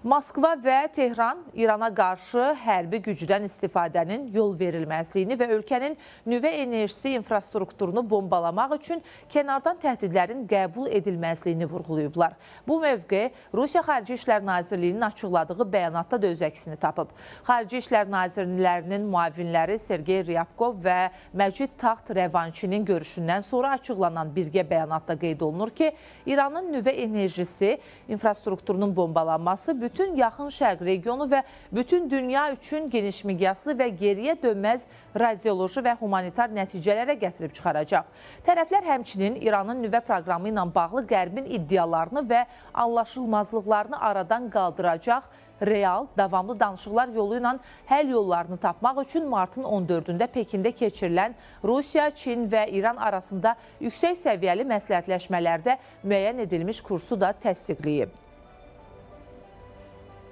Moskva və Tehran İrana qarşı hərbi gücdən istifadənin yol verilməzliyini və ölkənin nüvə enerjisi infrastrukturunu bombalamaq üçün kənardan təhdidlərin qəbul edilməzliyini vurğulayıblar. Bu mövqe Rusiya Xarici İşlər Nazirliyinin açıqladığı bəyanatda da öz əksini tapıb. Xarici İşlər Nazirlərinin müavinləri Sergey Ryabkov və Məcid Taxt Rəvançinin görüşündən sonra açıqlanan birgə bəyanatda qeyd olunur ki, İranın nüvə enerjisi infrastrukturunun bombalanması bütün yaxın şərq regionu və bütün dünya üçün geniş miqyaslı və geriyə dönməz radyoloji və humanitar nəticələrə gətirib çıxaracaq. Tərəflər həmçinin İranın nüvə proqramı ilə bağlı Qərbin iddialarını və anlaşılmazlıqlarını aradan qaldıracaq real, davamlı danışıqlar yolu ilə həll yollarını tapmaq üçün martın 14-də Pekində keçirilən Rusiya, Çin və İran arasında yüksək səviyyəli məsləhətləşmələrdə müəyyən edilmiş kursu da təsdiqləyib.